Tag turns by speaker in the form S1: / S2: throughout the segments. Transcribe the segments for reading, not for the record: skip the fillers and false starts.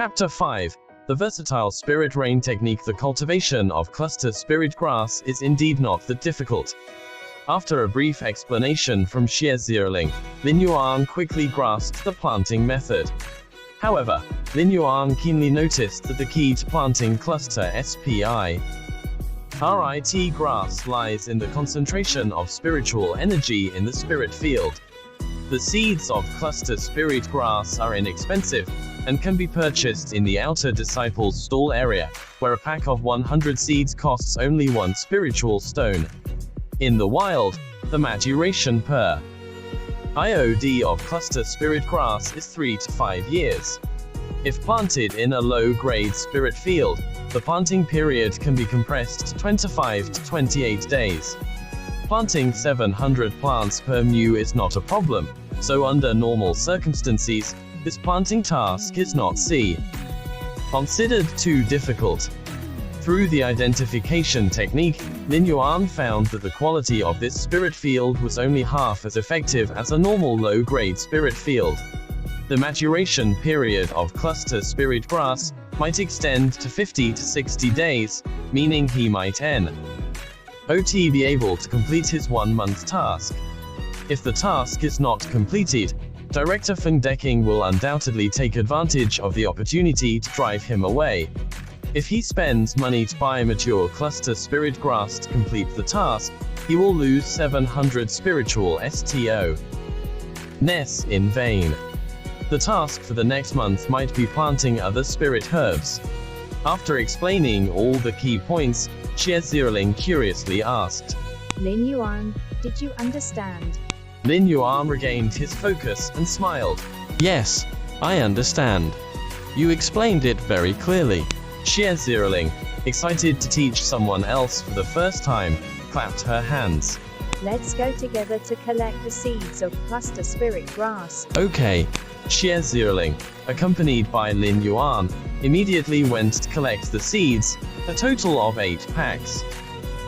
S1: Chapter 5. The versatile spirit rain technique. The cultivation of cluster spirit grass is indeed not that difficult. After a brief explanation from Xie Zhiling, Lin Yuan quickly grasped the planting method. However, Lin Yuan keenly noticed that the key to planting cluster SPI RIT grass lies in the concentration of spiritual energy in the spirit field. The seeds of cluster spirit grass are inexpensive and can be purchased in the outer disciples' stall area, where a pack of 100 seeds costs only 1 spiritual stone. In the wild, the maturation per IOD of cluster spirit grass is 3 to 5 years. If planted in a low-grade spirit field, the planting period can be compressed to 25 to 28 days. Planting 700 plants per mu is not a problem, so under normal circumstances, this planting task is not considered too difficult. Through the identification technique, Lin Yuan found that the quality of this spirit field was only half as effective as a normal low-grade spirit field. The maturation period of cluster spirit grass might extend to 50 to 60 days, meaning he might not be able to complete his 1-month task. If the task is not completed, Director Feng Deking will undoubtedly take advantage of the opportunity to drive him away. If he spends money to buy mature cluster spirit grass to complete the task, he will lose 700 spiritual STO NES in vain. The task for the next month might be planting other spirit herbs. After explaining all the key points, Xie Zhiling curiously asked,
S2: Lin Yuan, did you understand?
S1: Lin Yuan regained his focus and smiled.
S3: Yes, I understand. You explained it very clearly.
S1: Xie Zhiling, excited to teach someone else for the first time, clapped her hands.
S2: Let's go together to collect the seeds of cluster spirit grass.
S3: Okay.
S1: Xie Zhiling, accompanied by Lin Yuan, immediately went to collect the seeds, a total of 8 packs.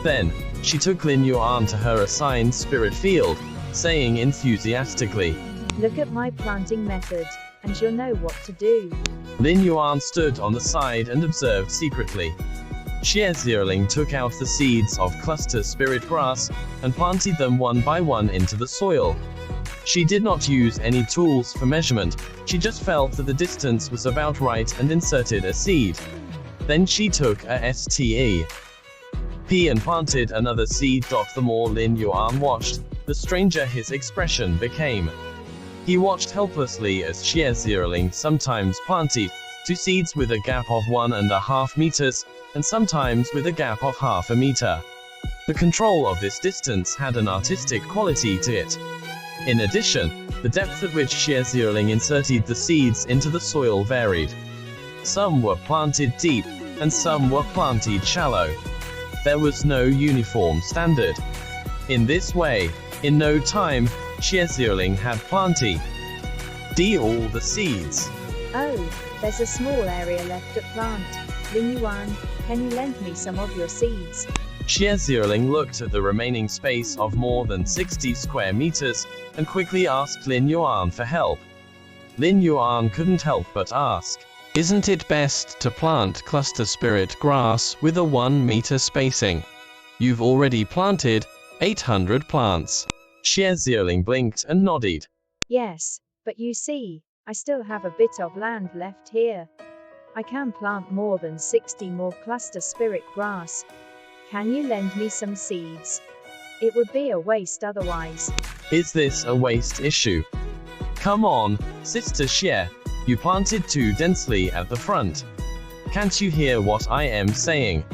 S1: Then, she took Lin Yuan to her assigned spirit field, saying enthusiastically,
S2: Look at my planting method, and you'll know what to do.
S1: Lin Yuan stood on the side and observed secretly. Xie Zhiling took out the seeds of cluster spirit grass and planted them one by one into the soil. She did not use any tools for measurement, she just felt that the distance was about right and inserted a seed. Then she took a STE P and planted another seed. The more Lin Yuan watched, the stranger his expression became. He watched helplessly as Xie Zhiling sometimes planted 2 seeds with a gap of 1.5 meters, and sometimes with a gap of half a meter. The control of this distance had an artistic quality to it. In addition, the depth at which Xie Zhiling inserted the seeds into the soil varied. Some were planted deep, and some were planted shallow. There was no uniform standard. In this way, in no time, Xie Zhiling had planted all the seeds.
S2: Oh, there's a small area left to plant. Lin Yuan, can you lend me some of your seeds?
S1: Xie Zhiling looked at the remaining space of more than 60 square meters, and quickly asked Lin Yuan for help. Lin Yuan couldn't help but ask,
S3: Isn't it best to plant cluster spirit grass with a 1-meter spacing? You've already planted 800 plants.
S1: Xie Zhiling blinked and nodded.
S2: Yes, but you see, I still have a bit of land left here. I can plant more than 60 more cluster spirit grass. Can you lend me some seeds? It would be a waste otherwise.
S1: Is this a waste issue? Come on, Sister Xie, you planted too densely at the front. Can't you hear what I am saying?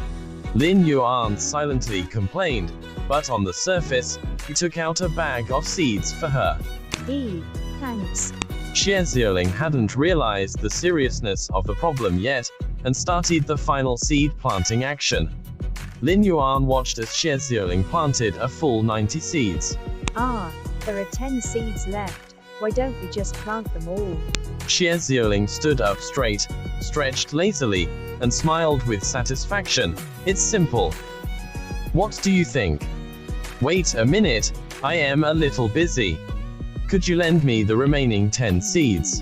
S1: Lin Yuan silently complained, but on the surface, he took out a bag of seeds for her.
S2: Thanks.
S1: Xie Zhiling hadn't realized the seriousness of the problem yet, and started the final seed planting action. Lin Yuan watched as Xie Zhiling planted a full 90 seeds.
S2: There are 10 seeds left. Why don't we just plant them all?
S1: Xie Zhiling stood up straight, stretched lazily, and smiled with satisfaction. It's simple. What do you think? Wait a minute, I am a little busy. Could you lend me the remaining 10 seeds?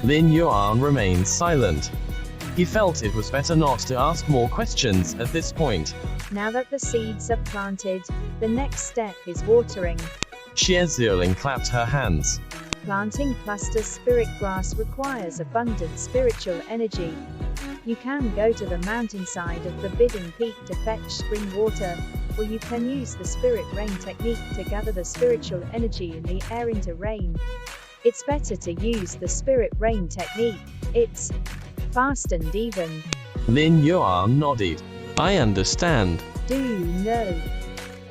S1: Lin Yuan remained silent. He felt it was better not to ask more questions at this point.
S2: Now that the seeds are planted, the next step is watering.
S1: Xie Zhiling clapped her hands.
S2: Planting cluster spirit grass requires abundant spiritual energy. You can go to the mountainside of the Bidding Peak to fetch spring water, or you can use the spirit rain technique to gather the spiritual energy in the air into rain. It's better to use the spirit rain technique. It's fast and even.
S1: Lin Yuan nodded.
S3: I understand.
S2: Do you know?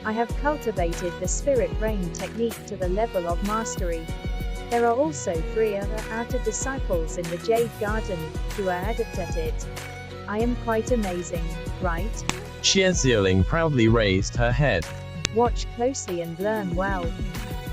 S2: I have cultivated the spirit rain technique to the level of mastery. There are also 3 other outer disciples in the Jade Garden who are adept at it. I am quite amazing, right?
S1: Xie Zhiling proudly raised her head.
S2: Watch closely and learn well.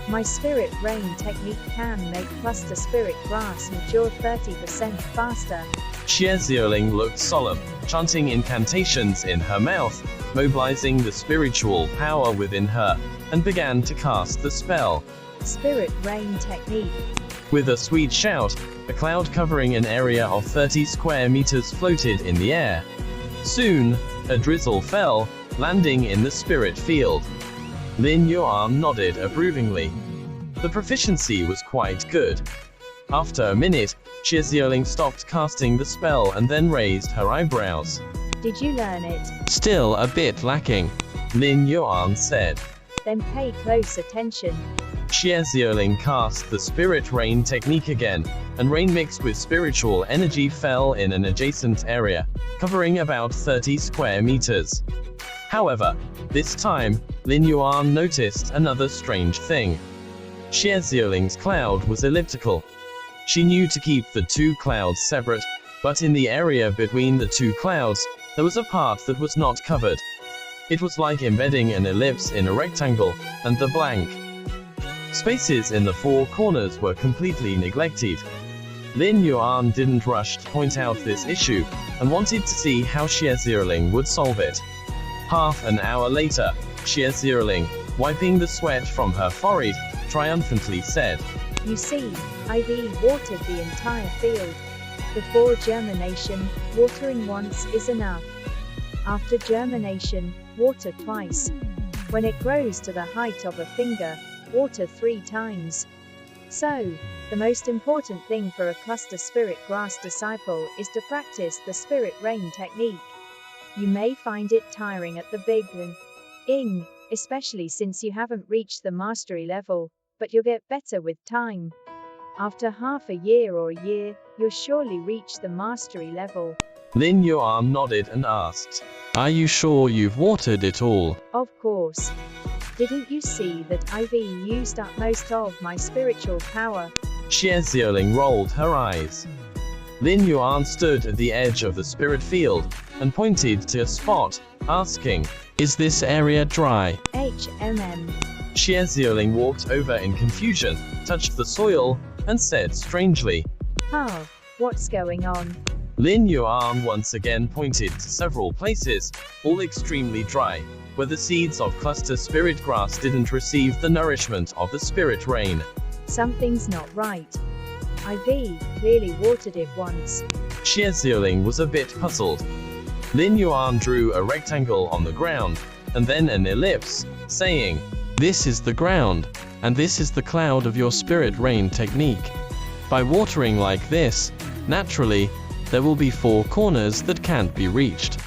S2: My spirit rain technique can make cluster spirit grass mature 30% faster.
S1: Xie Zhiling looked solemn, chanting incantations in her mouth, mobilizing the spiritual power within her, and began to cast the spell.
S2: Spirit rain technique.
S1: With a sweet shout, a cloud covering an area of 30 square meters floated in the air. Soon, a drizzle fell, landing in the spirit field. Lin Yuan nodded approvingly. The proficiency was quite good. After a minute, Xie Zhiling stopped casting the spell and then raised her eyebrows.
S2: Did you learn it?
S3: Still a bit lacking.
S1: Lin Yuan said.
S2: Then pay close attention.
S1: Xie Zhiling cast the spirit rain technique again, and rain mixed with spiritual energy fell in an adjacent area, covering about 30 square meters. However, this time, Lin Yuan noticed another strange thing. Xie Zhiling's cloud was elliptical. She knew to keep the 2 clouds separate, but in the area between the 2 clouds, there was a part that was not covered. It was like embedding an ellipse in a rectangle, and the blank spaces in the 4 corners were completely neglected. Lin Yuan didn't rush to point out this issue, and wanted to see how Xie Zhiling would solve it. Half an hour later, Xie Zhiling, wiping the sweat from her forehead, triumphantly said,
S2: You see, I've watered the entire field. Before germination, watering once is enough. After germination, water twice. When it grows to the height of a finger, water 3 times. So, the most important thing for a cluster spirit grass disciple is to practice the spirit rain technique. You may find it tiring at the beginning, especially since you haven't reached the mastery level, but you'll get better with time. After half a year or a year, you'll surely reach the mastery level.
S1: Lin Yuan nodded and asked,
S3: Are you sure you've watered it all?
S2: Of course. Didn't you see that I've used up most of my spiritual power?
S1: Xie Zhiling rolled her eyes. Lin Yuan stood at the edge of the spirit field, and pointed to a spot, asking,
S3: Is this area dry?
S2: HMM.
S1: Xie Zhiling walked over in confusion, touched the soil, and said strangely,
S2: Huh, what's going on?
S1: Lin Yuan once again pointed to several places, all extremely dry, where the seeds of cluster spirit grass didn't receive the nourishment of the spirit rain.
S2: Something's not right. I've clearly watered it once.
S1: Xie Zhiling was a bit puzzled. Lin Yuan drew a rectangle on the ground, and then an ellipse, saying,
S3: This is the ground, and this is the cloud of your spirit rain technique. By watering like this, naturally, there will be 4 corners that can't be reached.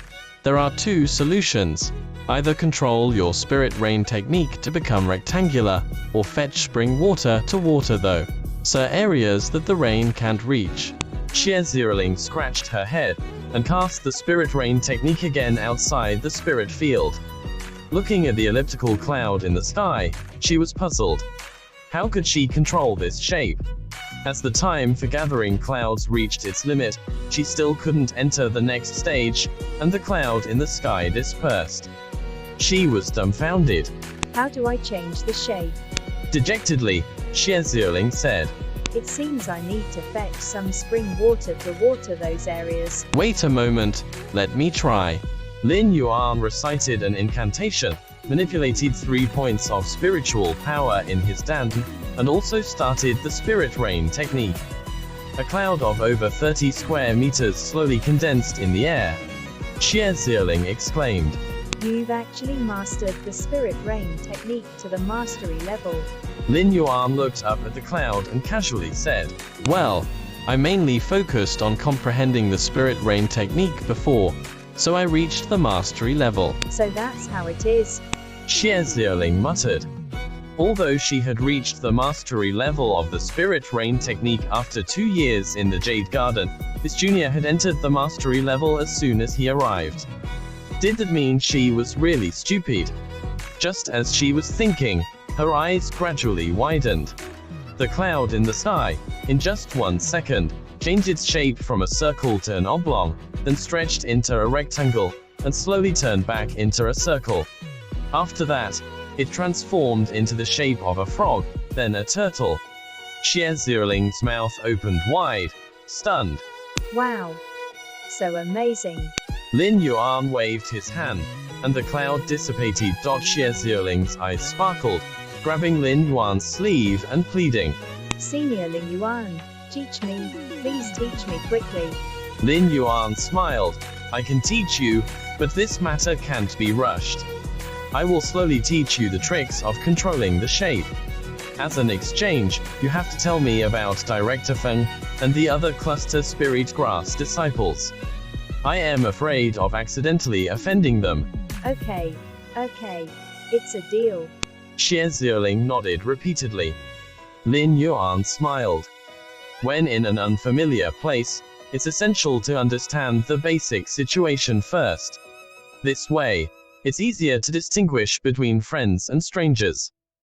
S3: There are 2 solutions. Either control your spirit rain technique to become rectangular, or fetch spring water to water those areas that the rain can't reach.
S1: Xie Zhiling scratched her head, and cast the spirit rain technique again outside the spirit field. Looking at the elliptical cloud in the sky, she was puzzled. How could she control this shape? As the time for gathering clouds reached its limit, she still couldn't enter the next stage, and the cloud in the sky dispersed. She was dumbfounded.
S2: How do I change the shape?
S1: Dejectedly, Xie Zhiling said,
S2: It seems I need to fetch some spring water to water those areas.
S3: Wait a moment, let me try.
S1: Lin Yuan recited an incantation, manipulated 3 points of spiritual power in his dantian, and also started the spirit rain technique. A cloud of over 30 square meters slowly condensed in the air. Xie Zhiling exclaimed.
S2: You've actually mastered the spirit rain technique to the mastery level.
S1: Lin Yuan looked up at the cloud and casually said,
S3: Well, I mainly focused on comprehending the spirit rain technique before, so I reached the mastery level.
S2: So that's how it is.
S1: Xie Zhiling muttered. Although she had reached the mastery level of the spirit rain technique after 2 years in the Jade Garden, this junior had entered the mastery level as soon as he arrived. Did that mean she was really stupid? Just as she was thinking, her eyes gradually widened. The cloud in the sky, in just 1 second, changed its shape from a circle to an oblong, then stretched into a rectangle, and slowly turned back into a circle. After that, it transformed into the shape of a frog, then a turtle. Xie Zhiling's mouth opened wide, stunned.
S2: Wow. So amazing.
S1: Lin Yuan waved his hand, and the cloud dissipated. Xie Zhiling's eyes sparkled, grabbing Lin Yuan's sleeve and pleading.
S2: Senior Lin Yuan, teach me, please teach me quickly.
S1: Lin Yuan smiled. I can teach you, but this matter can't be rushed. I will slowly teach you the tricks of controlling the shape. As an exchange, you have to tell me about Director Feng and the other Cluster Spirit Grass disciples. I am afraid of accidentally offending them.
S2: Okay, it's a deal.
S1: Xie Zhiling nodded repeatedly. Lin Yuan smiled. When in an unfamiliar place, it's essential to understand the basic situation first. This way, it's easier to distinguish between friends and strangers.